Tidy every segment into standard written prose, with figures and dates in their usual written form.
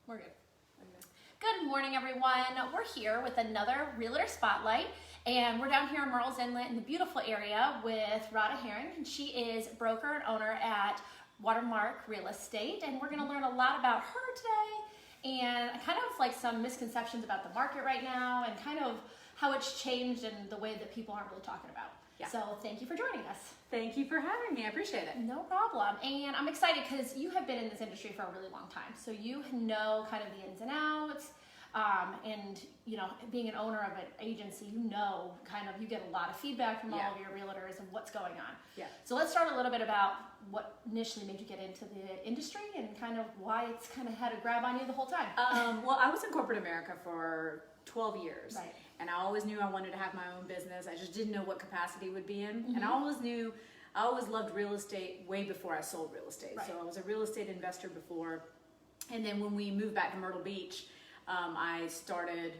We're good. Good morning, everyone. We're here with another Realtor Spotlight, and we're down here in Murrells Inlet in the beautiful area with Radha. She is broker and owner at Watermark Real Estate, and we're going to learn a lot about her today and kind of like some misconceptions about the market right now and kind of how it's changed and the way that people aren't really talking about. Yeah. So thank you for joining us. Thank you for having me. I appreciate it. No problem. And I'm excited because you have been in this industry for a really long time. So you know kind of the ins and outs. And you know, being an owner of an agency, you know, kind of, you get a lot of feedback from all of your realtors and what's going on. Yeah. So let's start a little bit about what initially made you get into the industry and kind of why it's kind of had a grab on you the whole time. Well, I was in corporate America for 12 years. Right. And I always knew I wanted to have my own business. I just didn't know what capacity it would be in. And I always loved real estate way before I sold real estate. Right. So I was a real estate investor before. And then when we moved back to Myrtle Beach, I started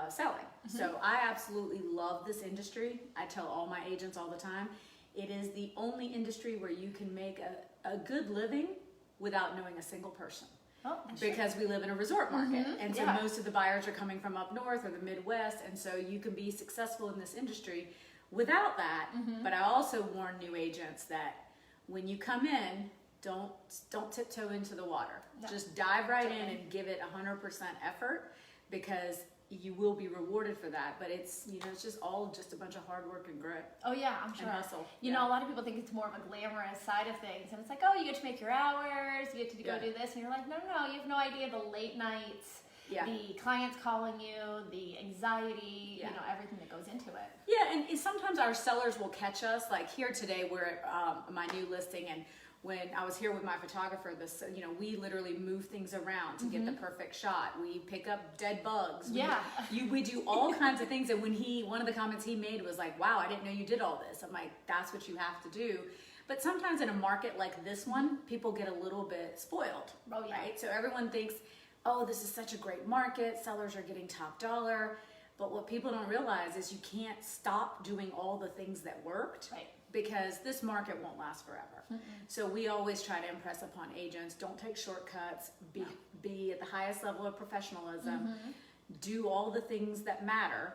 selling. So I absolutely love this industry. I tell all my agents all the time, it is the only industry where you can make a good living without knowing a single person. Oh, because we live in a resort market. And so most of the buyers are coming from up north or the Midwest. And so you can be successful in this industry without that. But I also warn new agents that when you come in, don't tiptoe into the water. No. Just dive right in and give it 100% effort, because you will be rewarded for that. But it's, you know, it's just a bunch of hard work and grit. Oh yeah, I'm sure. And hustle. You know, a lot of people think it's more of a glamorous side of things, and it's like, oh, you get to make your hours, you get to go do this, and you're like, no, you have no idea the late nights, the clients calling you, the anxiety, you know, everything that goes into it. Yeah, and sometimes our sellers will catch us. Like here today, we're at my new listing, and when I was here with my photographer, we literally move things around to get the perfect shot. We pick up dead bugs. We do all kinds of things. And when one of the comments he made was like, wow, I didn't know you did all this. I'm like, that's what you have to do. But sometimes in a market like this one, people get a little bit spoiled, right? So everyone thinks, oh, this is such a great market. Sellers are getting top dollar. But what people don't realize is you can't stop doing all the things that worked. Right. Because this market won't last forever. So we always try to impress upon agents, don't take shortcuts, be at the highest level of professionalism, do all the things that matter,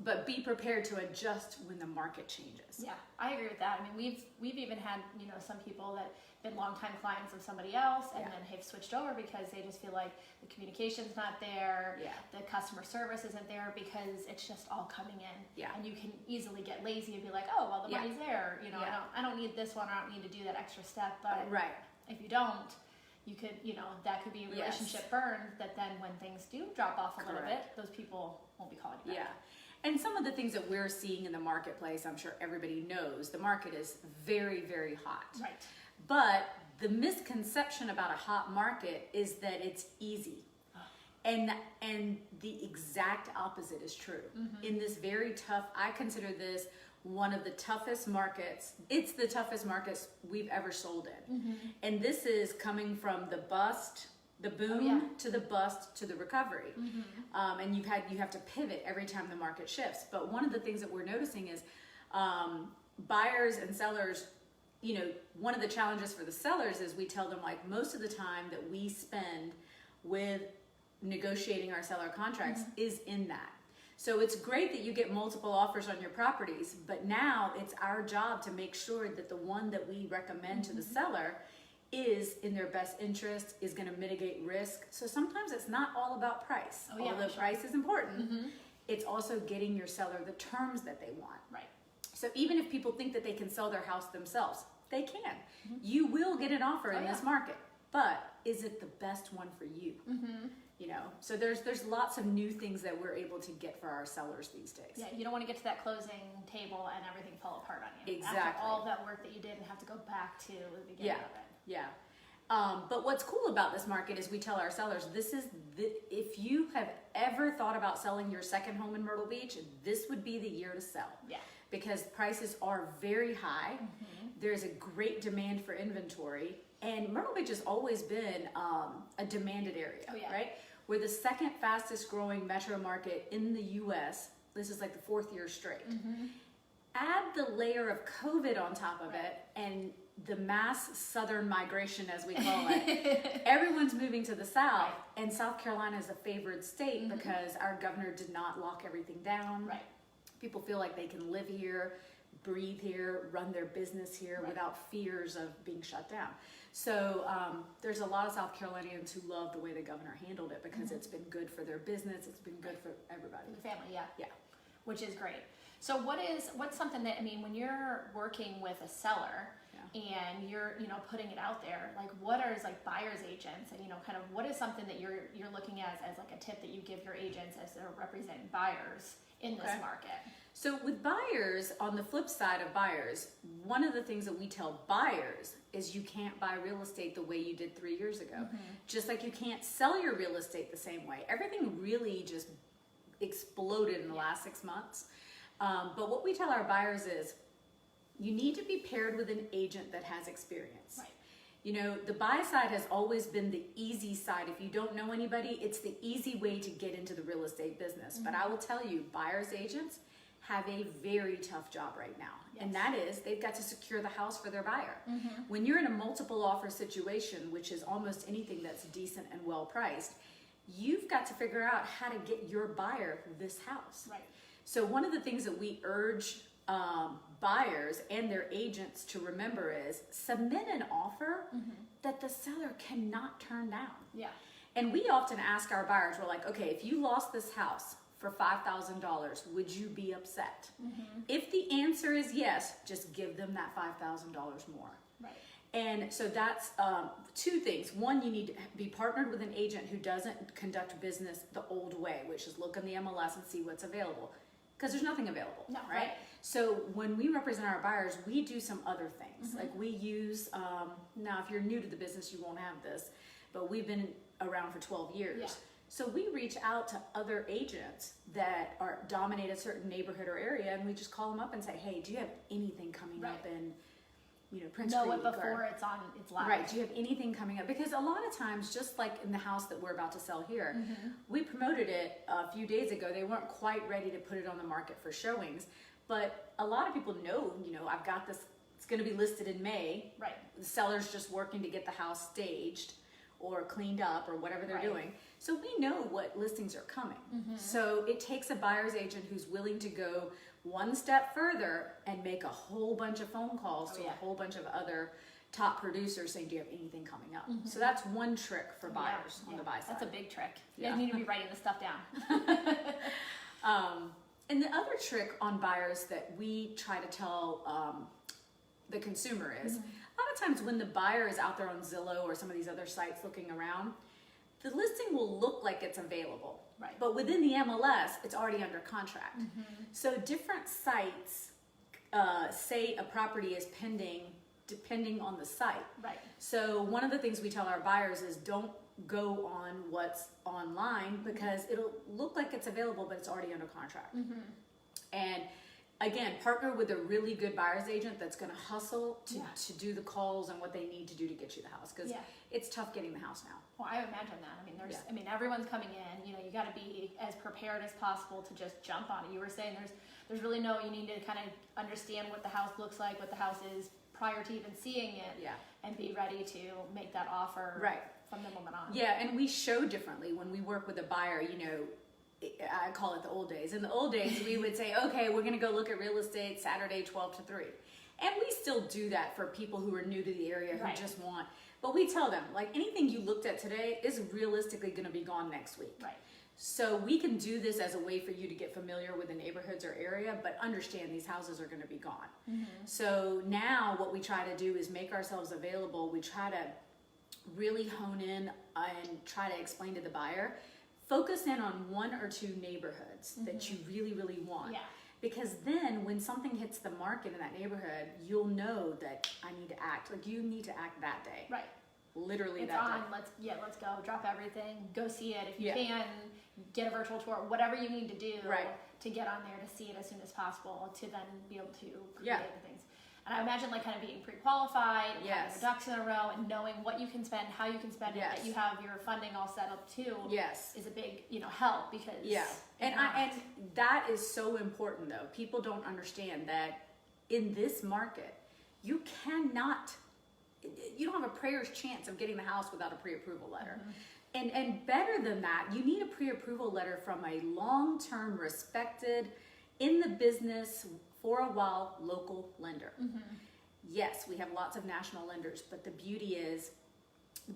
but be prepared to adjust when the market changes. Yeah, I agree with that. I mean, we've even had, you know, some people that have been longtime clients of somebody else and then have switched over because they just feel like the communication's not there, the customer service isn't there, because it's just all coming in. Yeah. And you can easily get lazy and be like, oh, well, the money's there. You know, I don't need this one, or I don't need to do that extra step. But if you don't, you could, you know, that could be a relationship burn that then when things do drop off a little bit, those people won't be calling you back. Yeah. And some of the things that we're seeing in the marketplace, I'm sure everybody knows, the market is very, very hot. Right. But the misconception about a hot market is that it's easy. And the exact opposite is true. In this very tough, I consider this one of the toughest markets. It's the toughest markets we've ever sold in. And this is coming from the bust, the boom to the bust to the recovery. And you have to pivot every time the market shifts. But one of the things that we're noticing is buyers and sellers, you know, one of the challenges for the sellers is we tell them, like, most of the time that we spend with negotiating our seller contracts is in that. So it's great that you get multiple offers on your properties, but now it's our job to make sure that the one that we recommend to the seller is in their best interest, is going to mitigate risk. So sometimes it's not all about price. Although price is important, it's also getting your seller the terms that they want. Right. So even if people think that they can sell their house themselves, they can. You will get an offer in this market, but is it the best one for you? You know, so there's lots of new things that we're able to get for our sellers these days. Yeah, you don't want to get to that closing table and everything fall apart on you. Exactly. After all of that work that you did and have to go back to the beginning of it. Yeah. But what's cool about this market is we tell our sellers, if you have ever thought about selling your second home in Myrtle Beach, this would be the year to sell. Yeah. Because prices are very high. There's a great demand for inventory. And Myrtle Beach has always been a demanded area, right? We're the second fastest growing metro market in the U.S. This is like the 4th year straight. Add the layer of COVID on top of it, and the mass southern migration, as we call it, everyone's moving to the south, and South Carolina is a favored state because our governor did not lock everything down. Right. People feel like they can live here, breathe here, run their business here without fears of being shut down. So there's a lot of South Carolinians who love the way the governor handled it because it's been good for their business, it's been good for everybody. The family, yeah. Yeah. Which is great. So what's something that, I mean, when you're working with a seller and you're, putting it out there, like what are like buyer's agents and, kind of what is something that you're looking at as like a tip that you give your agents as they're representing buyers in this market? So with buyers, on the flip side of buyers, one of the things that we tell buyers is you can't buy real estate the way you did 3 years ago. Just like you can't sell your real estate the same way. Everything really just exploded in the last 6 months. But what we tell our buyers is you need to be paired with an agent that has experience. Right. The buy side has always been the easy side. If you don't know anybody, it's the easy way to get into the real estate business. But I will tell you, buyer's agents have a very tough job right now. And that is, they've got to secure the house for their buyer. When you're in a multiple offer situation, which is almost anything that's decent and well priced, you've got to figure out how to get your buyer this house. Right. So one of the things that we urge buyers and their agents to remember is submit an offer that the seller cannot turn down. Yeah. And we often ask our buyers, we're like, okay, if you lost this house for $5,000, would you be upset? If the answer is yes, just give them that $5,000 more. Right. And so that's two things. One, you need to be partnered with an agent who doesn't conduct business the old way, which is look in the MLS and see what's available. Because there's nothing available, right? So when we represent our buyers, we do some other things. Like we use, now if you're new to the business, you won't have this, but we've been around for 12 years. Yeah. So we reach out to other agents that dominate a certain neighborhood or area, and we just call them up and say, hey, do you have anything coming up in Prince Creek? Know it before it's live. Right. Do you have anything coming up? Because a lot of times, just like in the house that we're about to sell here, we promoted it a few days ago. They weren't quite ready to put it on the market for showings, but a lot of people know, I've got this, it's going to be listed in May. Right. The seller's just working to get the house staged or cleaned up or whatever they're doing. So we know what listings are coming. So it takes a buyer's agent who's willing to go one step further and make a whole bunch of phone calls to a whole bunch of other top producers saying, do you have anything coming up? So that's one trick for buyers on the buy side. That's a big trick. You guys need to be writing this stuff down. And the other trick on buyers that we try to tell the consumer is, a lot of times when the buyer is out there on Zillow or some of these other sites looking around, the listing will look like it's available. Right. But within the MLS, it's already under contract. So different sites say a property is pending depending on the site. Right. So one of the things we tell our buyers is don't go on what's online because it'll look like it's available, but it's already under contract. And again, partner with a really good buyer's agent that's going to hustle to do the calls and what they need to do to get you the house because it's tough getting the house now. Well, I imagine that. I mean, everyone's coming in. You got to be as prepared as possible to just jump on it. You were saying there's really you need to kind of understand what the house looks like, what the house is prior to even seeing it, and be ready to make that offer from the moment on. Yeah, and we show differently when we work with a buyer. I call it the old days. In the old days, we would say, okay, we're going to go look at real estate Saturday 12 to 3. And we still do that for people who are new to the area who just want. But we tell them, like, anything you looked at today is realistically going to be gone next week. Right. So we can do this as a way for you to get familiar with the neighborhoods or area, but understand these houses are going to be gone. So now what we try to do is make ourselves available. We try to really hone in and try to explain to the buyer, focus in on one or two neighborhoods that you really, really want. Yeah. Because then when something hits the market in that neighborhood, you'll know that I need to act. Like you need to act that day. Right. Literally it's that on. day. Let's go. Drop everything. Go see it. If you can, get a virtual tour. Whatever you need to do to get on there to see it as soon as possible to then be able to create the things. And I imagine like kind of being pre-qualified, having your ducks in a row, and knowing what you can spend, how you can spend it, that you have your funding all set up too. Is a big help because and that is so important though. People don't understand that in this market, you cannot you don't have a prayer's chance of getting the house without a pre-approval letter. And better than that, you need a pre-approval letter from a long-term, respected, in the business for a while, local lender. Yes, we have lots of national lenders, but the beauty is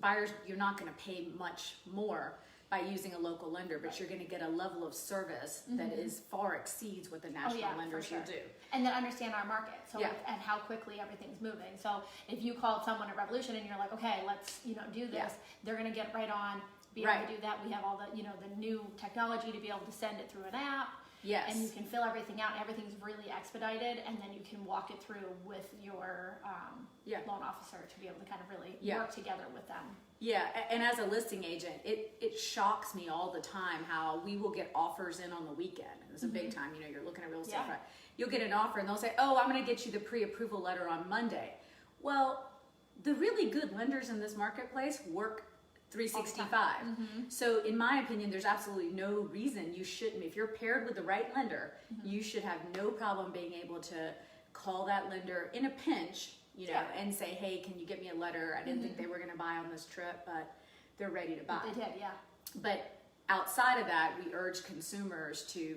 buyers, you're not going to pay much more by using a local lender, but you're going to get a level of service that is far exceeds what the national lenders will do. And then understand our market, so and how quickly everything's moving. So if you called someone at Revolution and you're like, okay, let's do this, they're going to get right on, be able to do that. We have all the the new technology to be able to send it through an app. Yes. And you can fill everything out, and everything's really expedited, and then you can walk it through with your loan officer to be able to kind of really work together with them. Yeah, and as a listing agent, it shocks me all the time how we will get offers in on the weekend. It's a big time, you're looking at real estate. Right? You'll get an offer and they'll say, oh, I'm going to get you the pre-approval letter on Monday. Well, the really good lenders in this marketplace work 365. So in my opinion, there's absolutely no reason you shouldn't. If you're paired with the right lender, you should have no problem being able to call that lender in a pinch, and say, hey, can you get me a letter? I didn't think they were going to buy on this trip, but they're ready to buy. But they did, yeah. But outside of that, we urge consumers to,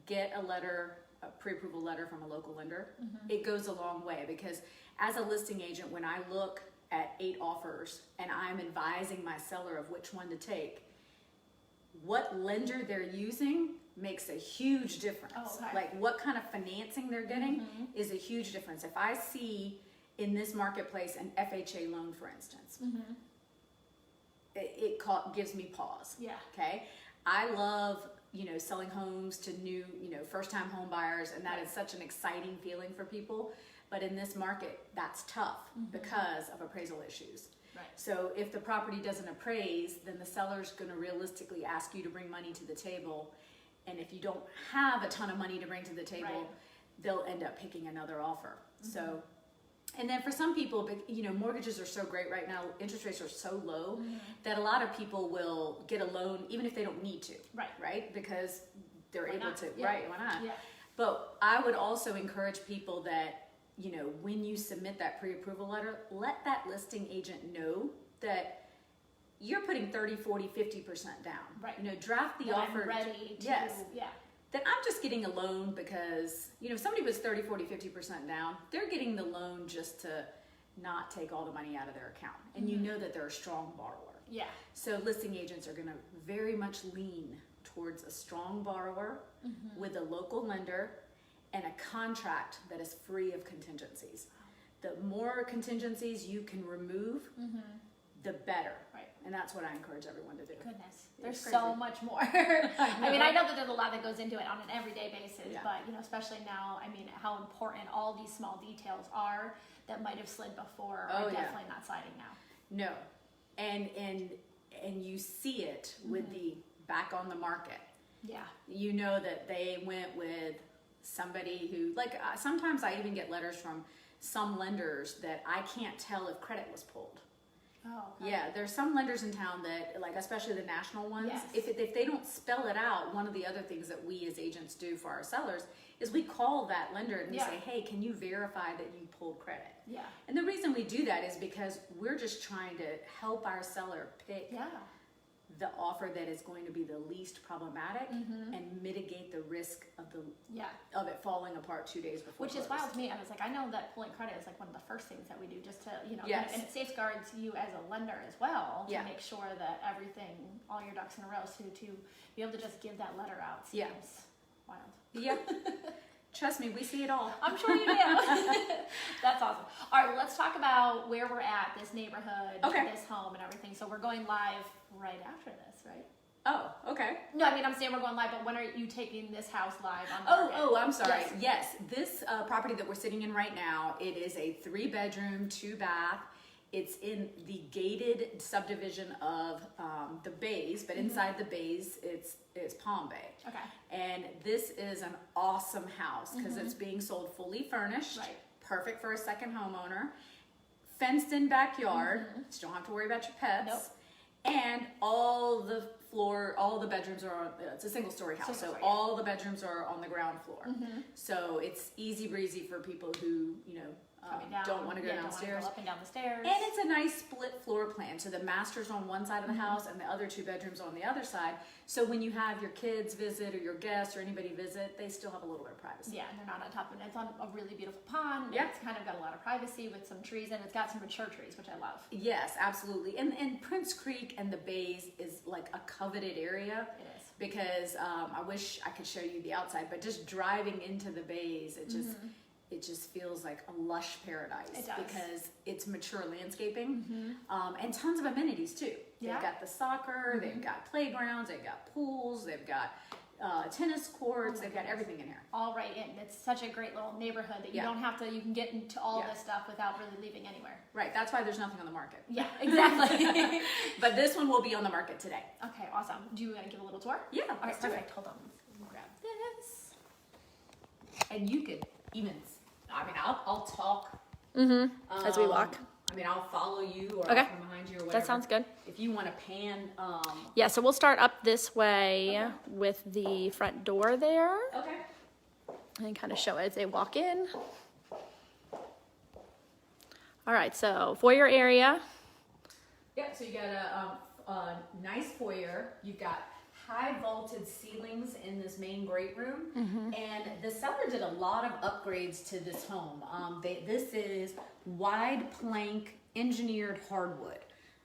get a letter, a pre-approval letter from a local lender. It goes a long way, because as a listing agent, when I look at 8 offers and I'm advising my seller of which one to take, what lender they're using makes a huge difference. Like what kind of financing they're getting is a huge difference. If I see in this marketplace an FHA loan, for instance, it gives me pause. Okay. I love, selling homes to new, first-time home buyers, and that is such an exciting feeling for people. But in this market, that's tough because of appraisal issues. So if the property doesn't appraise, then the seller's going to realistically ask you to bring money to the table. And if you don't have a ton of money to bring to the table, they'll end up picking another offer. So, and then for some people, mortgages are so great right now, interest rates are so low that a lot of people will get a loan even if they don't need to. Right? Because they're able to. Why not? But I would also encourage people that, when you submit that pre-approval letter, let that listing agent know that you're putting 30, 40, 50% down. Draft the offer. I'm ready to, That I'm just getting a loan because, if somebody was 30, 40, 50% down, they're getting the loan just to not take all the money out of their account. And you know that they're a strong borrower. So listing agents are going to very much lean towards a strong borrower with a local lender and a contract that is free of contingencies. The more contingencies you can remove, the better. And that's what I encourage everyone to do. Goodness, there's so much more. I know that there's a lot that goes into it on an everyday basis, but especially now, how important all these small details are that might have slid before are definitely not sliding now. No, and you see it with the back on the market. You know that they went with somebody who, sometimes I even get letters from some lenders that I can't tell if credit was pulled. There's some lenders in town that, especially the national ones, if they don't spell it out, one of the other things that we as agents do for our sellers is we call that lender and we say, hey, can you verify that you pulled credit? And the reason we do that is because we're just trying to help our seller pick the offer that is going to be the least problematic and mitigate the risk of of it falling apart 2 days before. Which is wild to me. I was like, I know that pulling credit is one of the first things that we do, just to and it safeguards you as a lender as well to make sure that everything, all your ducks in a row, so to be able to just give that letter out seems wild. Trust me, we see it all. I'm sure you do. That's awesome. All right, well, let's talk about where we're at, this neighborhood, this home, and everything. So we're going live right after this, right? Oh, okay. No, I'm saying we're going live, but when are you taking this house live on the market? Oh, I'm sorry. Yes, this property that we're sitting in right now, it is a 3-bedroom, 2-bath. It's in the gated subdivision of the Bays, but inside the Bays, it's Palm Bay. And this is an awesome house because it's being sold fully furnished, perfect for a second homeowner, fenced in backyard, so you don't have to worry about your pets, and all the bedrooms are on, it's a single-story house, so all the bedrooms are on the ground floor. So it's easy breezy for people who, coming down. don't want to go Don't downstairs. wanna go up and down the stairs. And it's a nice split floor plan. So the master's on one side of the house and the other 2 bedrooms on the other side. So when you have your kids visit or your guests or anybody visit, they still have a little bit of privacy. Yeah, and they're not on top of it. It's on a really beautiful pond. Yeah. It's kind of got a lot of privacy with some trees, and it's got some mature trees, which I love. Yes, absolutely. And Prince Creek and the Bays is like a coveted area. It is. Because I wish I could show you the outside, but just driving into the Bays, it just feels like a lush paradise. It does. Because it's mature landscaping and tons of amenities too. Yeah. They've got the soccer, they've got playgrounds, they've got pools, they've got tennis courts, they've got everything in here. All right in. It's such a great little neighborhood that you don't have to, you can get into all this stuff without really leaving anywhere. Right, that's why there's nothing on the market. Yeah, exactly. But this one will be on the market today. Okay, awesome. Do you want to give a little tour? Yeah, All right, let's do it. perfect. Hold on. Let me grab this. And you could even, I mean, I'll talk. As we walk. I mean, I'll follow you or Okay. I'll come behind you or whatever. That sounds good. If you want to pan, Yeah, so we'll start up this way with the front door there okay. and kind of show it as they walk in. All right, so foyer area. Yep, so you got a nice foyer. You've got high vaulted ceilings in this main great room. And the seller did a lot of upgrades to this home. This is wide plank engineered hardwood.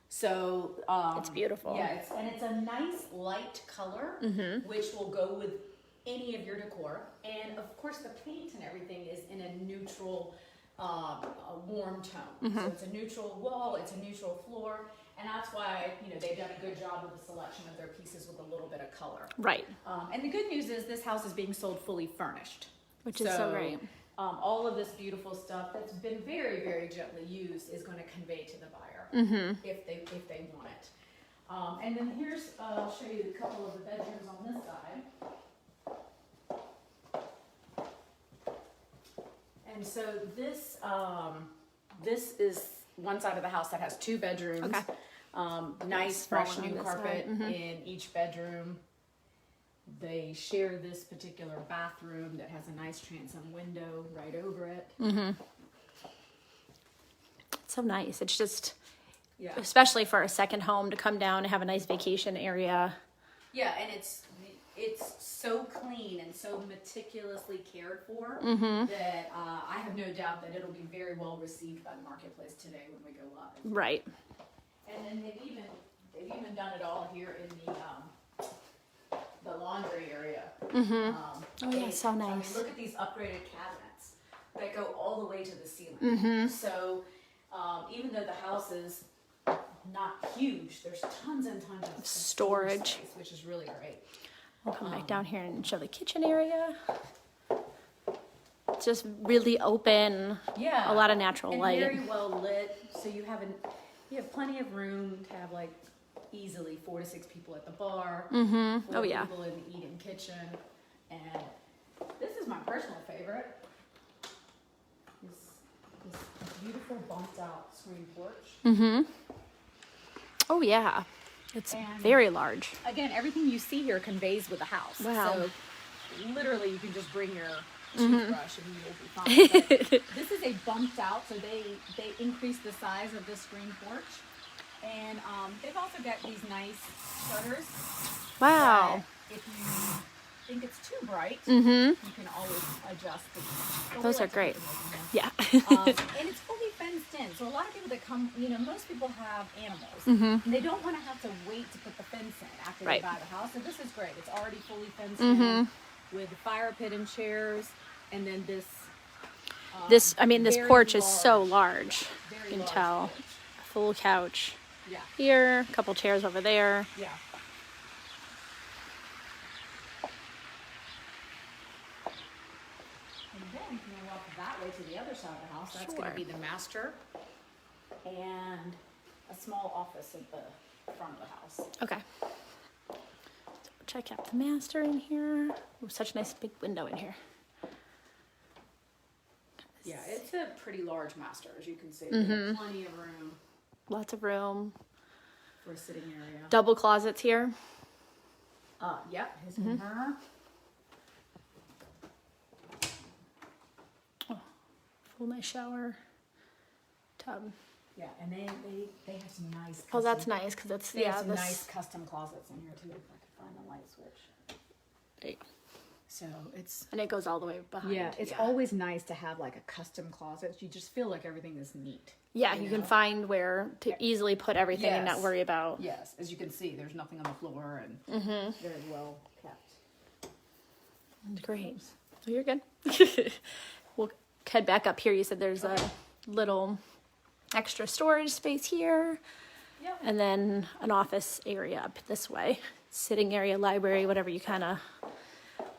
So It's beautiful. Yeah, it's a nice light color, which will go with any of your decor. And of course, the paint and everything is in a neutral, a warm tone. So it's a neutral wall, it's a neutral floor, and that's why they've done a good job with the selection of their pieces with a little bit of color. Right, And the good news is this house is being sold fully furnished, which is so great. all of this beautiful stuff that's been very, very gently used is going to convey to the buyer if they want it. And then here's I'll show you a couple of the bedrooms on this side. And so this is one side of the house that has 2 bedrooms. Okay. Nice Smaller fresh on new this carpet side. in each bedroom. They share this particular bathroom that has a nice transom window right over it. It's so nice. It's just, Yeah. especially for a second home to come down and have a nice vacation area. Yeah, and it's so clean and so meticulously cared for that I have no doubt that it'll be very well received by the marketplace today when we go live. Right. And then they've even done it all here in the laundry area. Oh yeah, so I mean, nice. look at these upgraded cabinets that go all the way to the ceiling. So even though the house is not huge, there's tons and tons of Storage. space, which is really great. We'll come back down here and show the kitchen area. It's just really open. Yeah, A lot of natural and light. very well lit. So you have plenty of room to have like easily 4 to 6 people at the bar. 4 Oh, yeah. people in the eating kitchen, and this is my personal favorite. This beautiful bumped out screen porch. Oh yeah. It's And- very large. Again, everything you see here conveys with the house. Wow. So literally, you can just bring your toothbrush and you will be fine. But this is a bumped out, so they increased the size of this screen porch, and they've also got these nice shutters. Wow. that If you think it's too bright, Mm-hmm. you can always adjust the. but we Those like are to great. keep them open, Yeah. and it's fully fenced in. So a lot of people that come, most people have animals. And they don't want to have to wait to put the fence in after Right. they buy the house. So this is great. It's already fully fenced in with fire pit and chairs, and then this. This very porch is so large. large. Very You can large tell. porch. Full couch Yeah. here, a couple chairs over there. Yeah. And then you can walk that way to the other side of the house. That's going Sure. to be the master and a small office at the front of the house. Okay. So check out the master in here. Oh, such a nice big window in here. Yeah, it's a pretty large master, as you can see. There's plenty of room Lots of room. for a sitting area. Double closets here. Yeah, his and her. Full nice shower. Yeah, and they have some nice. Oh, that's nice because it's They have some this. nice custom closets in here too. If I can find the light switch. There you go. So it's And it goes all the way behind. yeah, it's always nice to have like a custom closet. You just feel like everything is neat. Yeah, you can find where to easily put everything and not worry about. Yes, as you can see, there's nothing on the floor and very well kept. Great. So you're good. We'll head back up here. You said there's a little extra storage space here. Yep. And then an office area up this way. Sitting area, library, whatever you kind of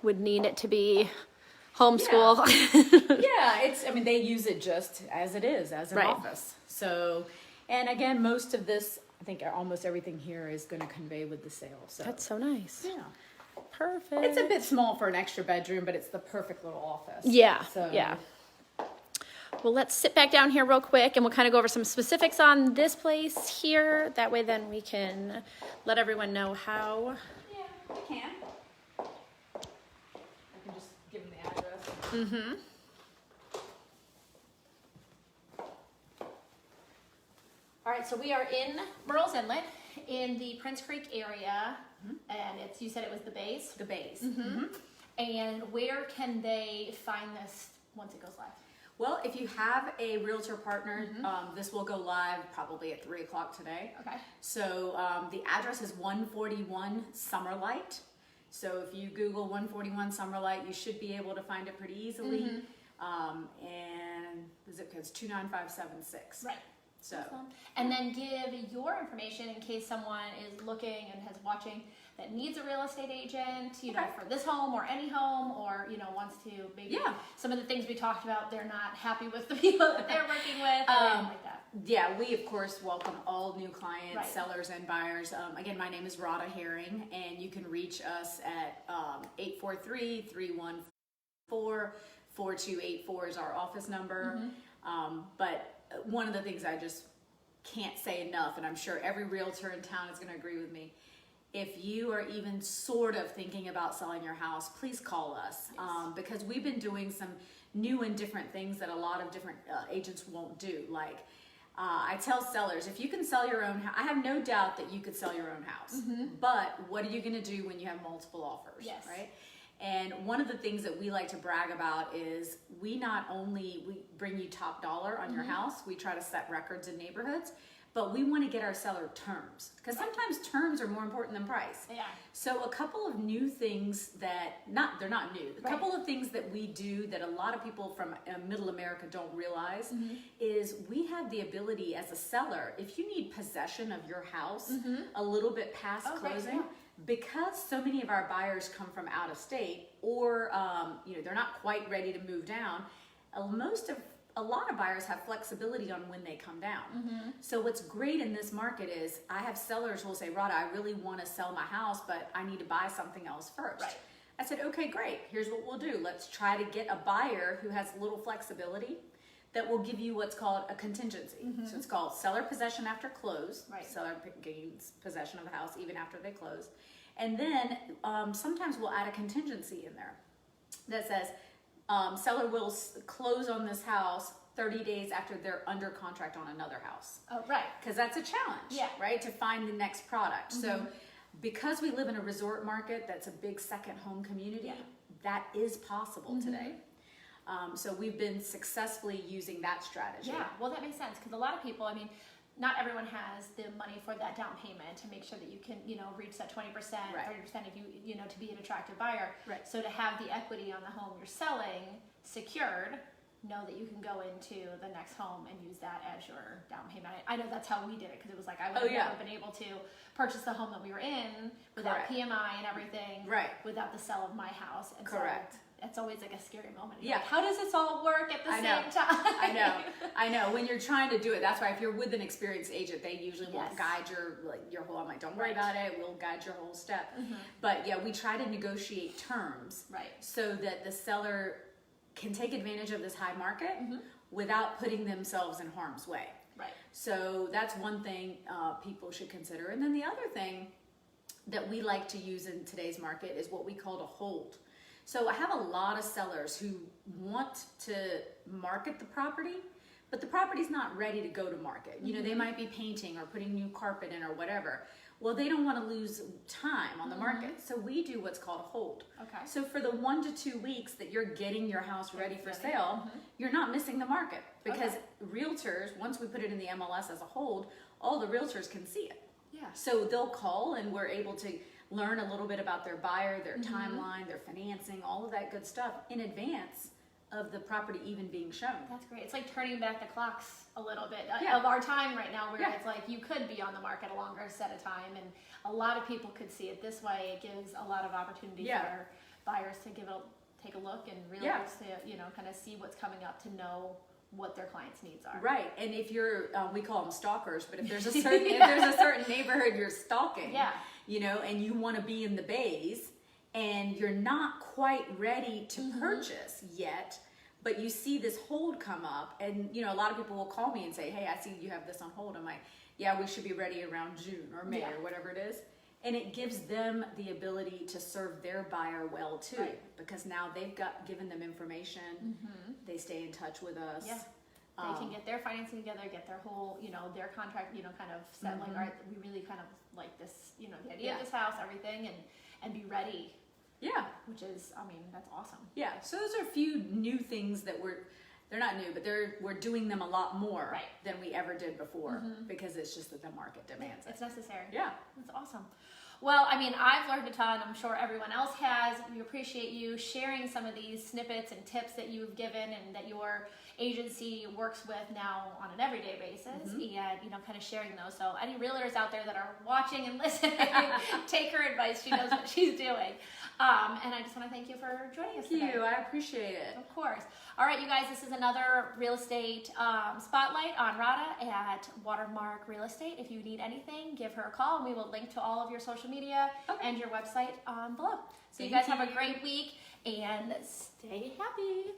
would need it to be. Homeschool. Yeah, I mean, they use it just as it is, as an office. So, and again, most of this, I think almost everything here is going to convey with the sale. So That's so nice. yeah. Perfect. It's a bit small for an extra bedroom, but it's the perfect little office. Yeah. So, yeah. Well, let's sit back down here real quick and we'll kind of go over some specifics on this place here. That way then we can let everyone know how. Yeah, we can. I can just give them the address. Mm-hmm. All right, so we are in Murrells Inlet in the Prince Creek area, and you said it was the base. The base. And where can they find this once it goes live? Well, if you have a realtor partner, this will go live probably at 3 o'clock today. Okay. So the address is 141 Summerligtht. So if you Google 141 Summerligtht, you should be able to find it pretty easily. And the zip code's 29576. Right. So. Awesome. And then give your information in case someone is looking and has watching that needs a real estate agent, you know, for this home or any home, or, you know, wants to maybe some of the things we talked about, they're not happy with the people that they're working with, or anything like that. Yeah, we of course welcome all new clients, sellers and buyers. Again, my name is Radha Herring, and you can reach us at 843-314-4284 is our office number. But one of the things I just can't say enough, and I'm sure every realtor in town is going to agree with me, if you are even sort of thinking about selling your house, please call us, because we've been doing some new and different things that a lot of different agents won't do. Like I tell sellers, if you can sell your own house, I have no doubt that you could sell your own house, but what are you going to do when you have multiple offers, right? And one of the things that we like to brag about is we bring you top dollar on your house. We try to set records in neighborhoods, but we want to get our seller terms, because sometimes terms are more important than price. Yeah. So a couple of new things that, they're not new, a couple of things that we do that a lot of people from middle America don't realize is we have the ability as a seller, if you need possession of your house a little bit past closing, because so many of our buyers come from out of state, or you know, they're not quite ready to move down, a lot of buyers have flexibility on when they come down. So what's great in this market is I have sellers who will say, Radha, I really want to sell my house, but I need to buy something else first. I said, okay, great. Here's what we'll do. Let's try to get a buyer who has a little flexibility that will give you what's called a contingency. So it's called seller possession after close. Seller gains possession of the house even after they close. And then sometimes we'll add a contingency in there that says, seller will close on this house 30 days after they're under contract on another house. Oh, right. Because that's a challenge, right? To find the next product. So because we live in a resort market that's a big second home community, that is possible today. So we've been successfully using that strategy. Yeah, well, that makes sense, because a lot of people, I mean, not everyone has the money for that down payment to make sure that you can, you know, reach that 20%, 30% if you know, to be an attractive buyer. So to have the equity on the home you're selling secured, know that you can go into the next home and use that as your down payment. I know that's how we did it, because it was like I would have never been able to purchase the home that we were in without PMI and everything, without the sale of my house. And so it's always like a scary moment. You're like, how does this all work at the same time? I know. When you're trying to do it, that's why if you're with an experienced agent, they usually won't guide your whole. I'm like, don't worry about it. We'll guide your whole step. But yeah, we try to negotiate terms so that the seller can take advantage of this high market without putting themselves in harm's way. So that's one thing people should consider. And then the other thing that we like to use in today's market is what we call a hold. So I have a lot of sellers who want to market the property, but the property's not ready to go to market. You know, they might be painting or putting new carpet in or whatever. Well, they don't want to lose time on the market. So we do what's called a hold. Okay. So for the 1 to 2 weeks that you're getting your house ready for sale, you're not missing the market, because realtors, once we put it in the MLS as a hold, all the realtors can see it. Yeah. So they'll call and we're able to learn a little bit about their buyer, their timeline, their financing, all of that good stuff in advance of the property even being shown. That's great. It's like turning back the clocks a little bit Yeah. of our time right now, where Yeah. it's like you could be on the market a longer set of time, and a lot of people could see it this way. It gives a lot of opportunity for buyers to take a look, and realtors to, you know, kind of see what's coming up, to know what their clients' needs are. Right, and if you're, we call them stalkers, but if there's a certain if there's a certain neighborhood you're stalking, you know, and you want to be in the bays, and you're not quite ready to purchase yet, but you see this hold come up, and you know, a lot of people will call me and say, "Hey, I see you have this on hold." I'm like, "Yeah, we should be ready around June or May or whatever it is." And it gives them the ability to serve their buyer well too, because now they've given them information. They stay in touch with us. Yeah. They can get their financing together, get their whole, you know, their contract, you know, kind of set, like, all right, we really kind of like this, you know, the idea of this house, everything, and be ready. Yeah. Which is, I mean, that's awesome. Yeah. So those are a few new things that they're not new, but we're doing them a lot more than we ever did before, because it's just that the market demands it. It's necessary. Yeah. That's awesome. Well, I mean, I've learned a ton. I'm sure everyone else has. We appreciate you sharing some of these snippets and tips that you've given and that your agency works with now on an everyday basis, and, you know, kind of sharing those. So any realtors out there that are watching and listening, take her advice. She knows what she's doing. And I just want to thank you for joining us today. Thank you. I appreciate it. Of course. All right, you guys, this is another real estate spotlight on Radha at Watermark Real Estate. If you need anything, give her a call, and we will link to all of your social media and your website below. So you guys have a great week, and stay happy.